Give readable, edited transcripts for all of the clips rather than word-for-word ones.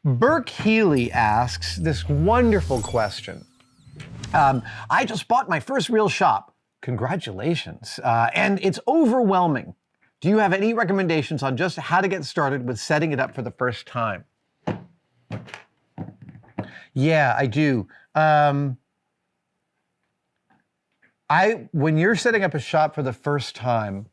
Burke Healy asks this wonderful question. I just bought my first real shop. Congratulations. And it's overwhelming. Do you have any recommendations on just how to get started with setting it up for the first time? Yeah, I do. When you're setting up a shop for the first time,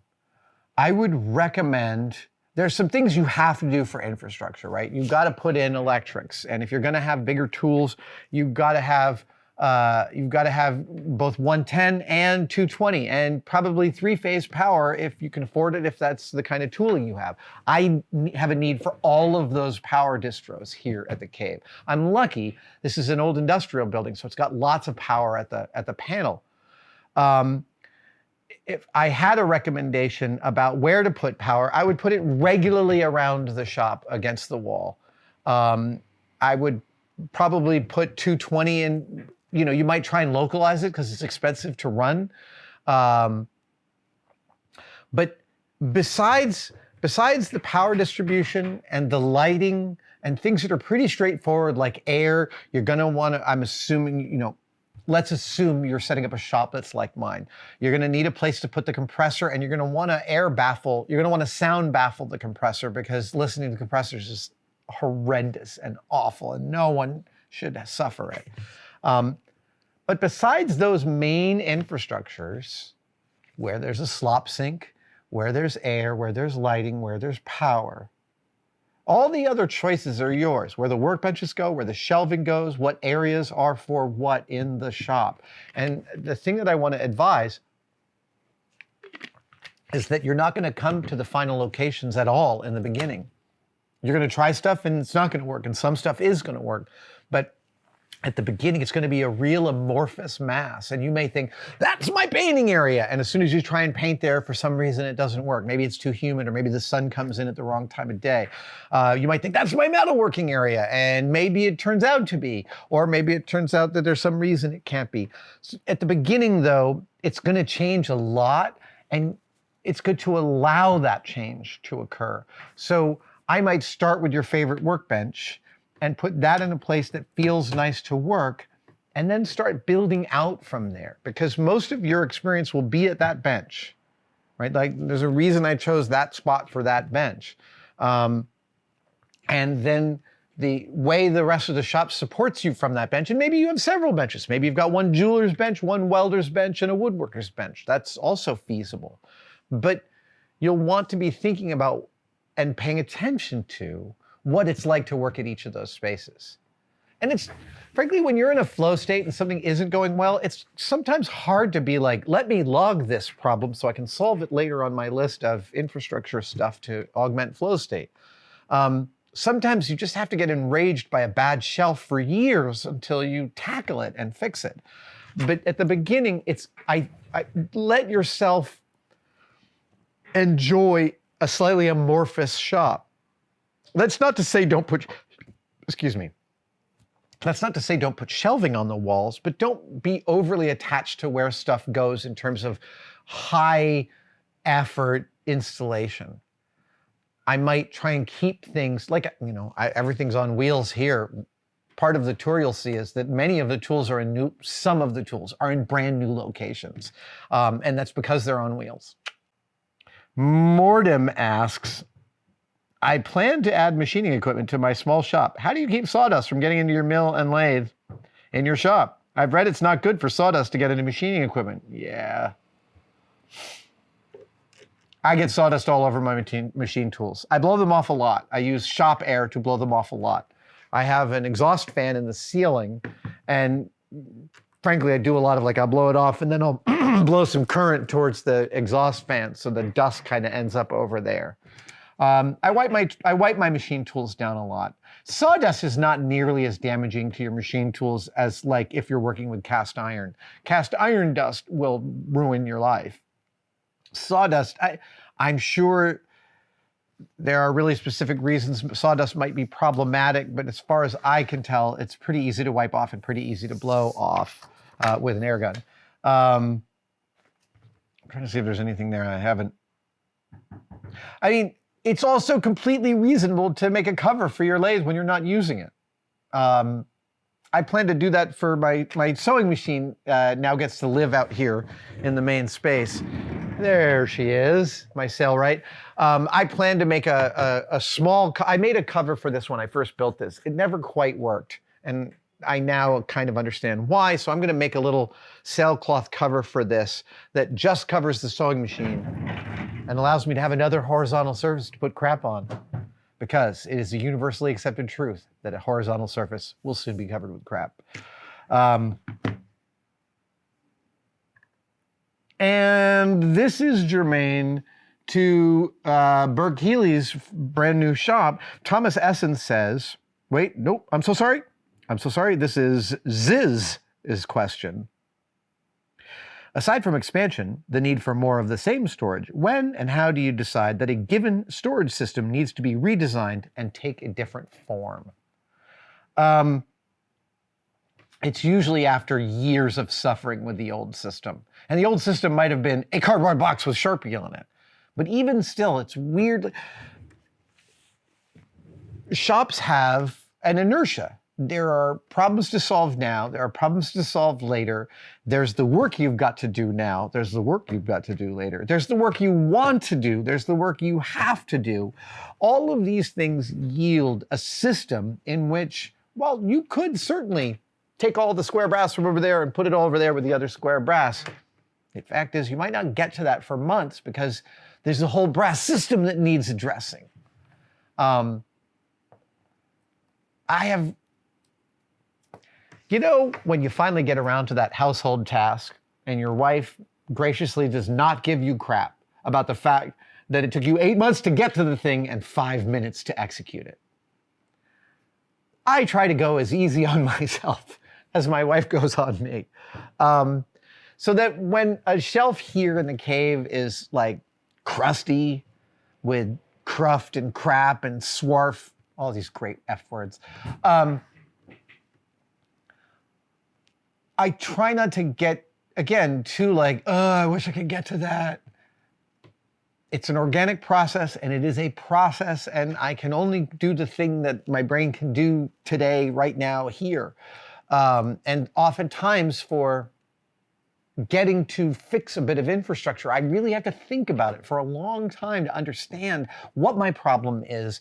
I would recommend, there's some things you have to do for infrastructure, right? You've got to put in electrics, and if you're going to have bigger tools, you've got to have both 110 and 220, and probably three-phase power if you can afford it, if that's the kind of tooling you have. I have a need for all of those power distros here at the Cave. I'm lucky. This is an old industrial building, so it's got lots of power at the panel. If I had a recommendation about where to put power, I would put it regularly around the shop against the wall. I would probably put 220 in, you might try and localize it because it's expensive to run. But besides the power distribution and the lighting and things that are pretty straightforward like air, you're gonna wanna, I'm assuming, let's assume you're setting up a shop that's like mine. You're gonna need a place to put the compressor, and you're gonna wanna sound baffle the compressor, because listening to the compressor is just horrendous and awful, and no one should suffer it. But besides those main infrastructures, where there's a slop sink, where there's air, where there's lighting, where there's power, all the other choices are yours. Where the workbenches go, where the shelving goes, what areas are for what in the shop. And the thing that I want to advise is that you're not going to come to the final locations at all in the beginning. You're going to try stuff and it's not going to work, and some stuff is going to work. But at the beginning, it's going to be a real amorphous mass. And you may think, that's my painting area. And as soon as you try and paint there, for some reason, it doesn't work. Maybe it's too humid, or maybe the sun comes in at the wrong time of day. You might think, that's my metalworking area. And maybe it turns out to be, or maybe it turns out that there's some reason it can't be. So at the beginning, though, it's going to change a lot. And it's good to allow that change to occur. So I might start with your favorite workbench and put that in a place that feels nice to work, and then start building out from there, because most of your experience will be at that bench, right? Like, there's a reason I chose that spot for that bench. And then the way the rest of the shop supports you from that bench, and maybe you have several benches. Maybe you've got one jeweler's bench, one welder's bench, and a woodworker's bench. That's also feasible. But you'll want to be thinking about and paying attention to what it's like to work at each of those spaces. And it's, frankly, when you're in a flow state and something isn't going well, it's sometimes hard to be like, let me log this problem so I can solve it later on my list of infrastructure stuff to augment flow state. Sometimes you just have to get enraged by a bad shelf for years until you tackle it and fix it. But at the beginning, I let yourself enjoy a slightly amorphous shop. That's not to say don't put, that's not to say don't put shelving on the walls, but don't be overly attached to where stuff goes in terms of high effort installation. I might try and keep things like, everything's on wheels here. Part of the tour you'll see is that many of the tools are some of the tools are in brand new locations. And that's because they're on wheels. Mordem asks, I plan to add machining equipment to my small shop. How do you keep sawdust from getting into your mill and lathe in your shop? I've read it's not good for sawdust to get into machining equipment. Yeah. I get sawdust all over my machine tools. I blow them off a lot. I use shop air to blow them off a lot. I have an exhaust fan in the ceiling, and frankly, I do a lot of I'll blow it off and then I'll blow some current towards the exhaust fan so the dust kind of ends up over there. I wipe my machine tools down a lot. Sawdust is not nearly as damaging to your machine tools as if you're working with cast iron. Cast iron dust will ruin your life. Sawdust, I'm sure there are really specific reasons sawdust might be problematic, but as far as I can tell, it's pretty easy to wipe off and pretty easy to blow off with an air gun. I'm trying to see if there's anything there I haven't. It's also completely reasonable to make a cover for your lathe when you're not using it. I plan to do that for my sewing machine. Now gets to live out here in the main space. There she is, my Sailrite. I plan to make a small, I made a cover for this when I first built this. It never quite worked. And I now kind of understand why. So I'm gonna make a little sailcloth cover for this that just covers the sewing machine and allows me to have another horizontal surface to put crap on, because it is a universally accepted truth that a horizontal surface will soon be covered with crap. And this is germane to Burke Healy's brand new shop. Thomas Essen says, wait, nope, I'm so sorry. This is Ziz's question. Aside from expansion, the need for more of the same storage, when and how do you decide that a given storage system needs to be redesigned and take a different form? It's usually after years of suffering with the old system. And the old system might have been a cardboard box with Sharpie on it. But even still, it's weirdly... Shops have an inertia. There are problems to solve now. There are problems to solve later. There's the work you've got to do now. There's the work you've got to do later. There's the work you want to do. There's the work you have to do. All of these things yield a system in which, well, you could certainly take all the square brass from over there and put it all over there with the other square brass. The fact is, you might not get to that for months because there's a whole brass system that needs addressing. You know, when you finally get around to that household task and your wife graciously does not give you crap about the fact that it took you 8 months to get to the thing and 5 minutes to execute it. I try to go as easy on myself as my wife goes on me. So that when a shelf here in the cave is like crusty with cruft and crap and swarf, all these great F words, I try not to get, again, too like, oh, I wish I could get to that. It's an organic process, and it is a process, and I can only do the thing that my brain can do today, right now, here. And oftentimes for getting to fix a bit of infrastructure, I really have to think about it for a long time to understand what my problem is,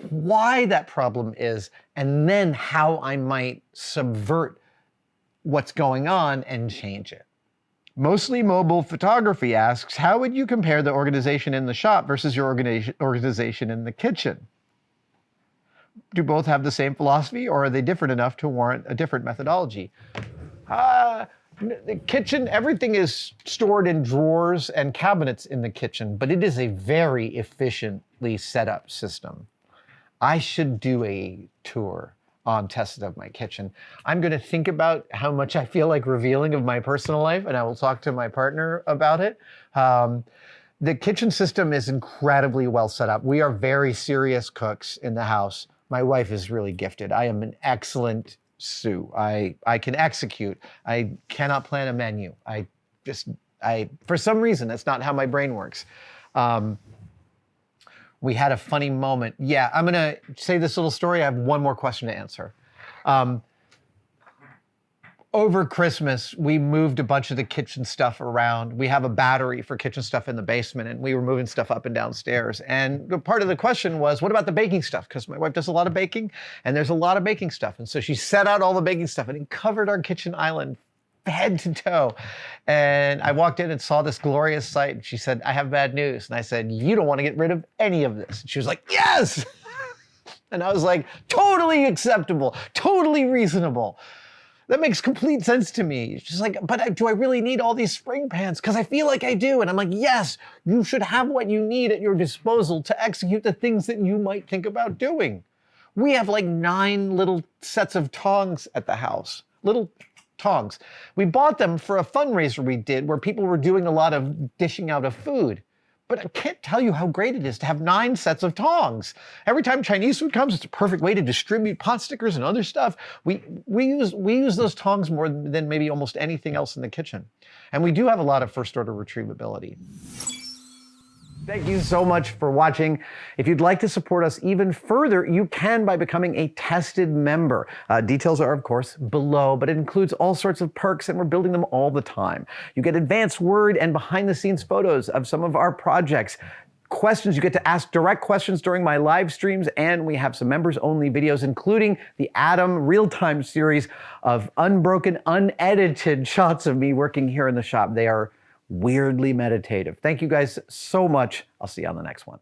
why that problem is, and then how I might subvert what's going on and change it. Mostly Mobile Photography asks, how would you compare the organization in the shop versus your organization in the kitchen? Do both have the same philosophy, or are they different enough to warrant a different methodology? The kitchen, everything is stored in drawers and cabinets in the kitchen, but it is a very efficiently set up system. I should do a tour on Tested of my kitchen. I'm going to think about how much I feel like revealing of my personal life, and I will talk to my partner about it. The kitchen system is incredibly well set up. We are very serious cooks in the house. My wife is really gifted. I am an excellent sous. I can execute. I cannot plan a menu. For some reason, that's not how my brain works. We had a funny moment. Yeah, I'm gonna say this little story. I have one more question to answer. Over Christmas, we moved a bunch of the kitchen stuff around. We have a battery for kitchen stuff in the basement, and we were moving stuff up and downstairs. And part of the question was, what about the baking stuff? Because my wife does a lot of baking, and there's a lot of baking stuff. And so she set out all the baking stuff, and it covered our kitchen island head to toe. And I walked in and saw this glorious sight. And she said, I have bad news. And I said, you don't want to get rid of any of this. And she was like, yes! And I was like, totally acceptable, totally reasonable. That makes complete sense to me. She's like, but do I really need all these spring pans? Because I feel like I do. And I'm like, yes, you should have what you need at your disposal to execute the things that you might think about doing. We have like 9 little sets of tongs at the house. Little tongs. We bought them for a fundraiser we did where people were doing a lot of dishing out of food. But I can't tell you how great it is to have 9 sets of tongs. Every time Chinese food comes, it's a perfect way to distribute pot stickers and other stuff. We use those tongs more than maybe almost anything else in the kitchen. And we do have a lot of first order retrievability. Thank you so much for watching. If you'd like to support us even further, you can by becoming a tested member. Details are, of course, below, but it includes all sorts of perks, and we're building them all the time. You get advanced word and behind-the-scenes photos of some of our projects. Questions, you get to ask direct questions during my live streams, and we have some members-only videos, including the Adam real-time series of unbroken, unedited shots of me working here in the shop. They are weirdly meditative. Thank you guys so much. I'll see you on the next one.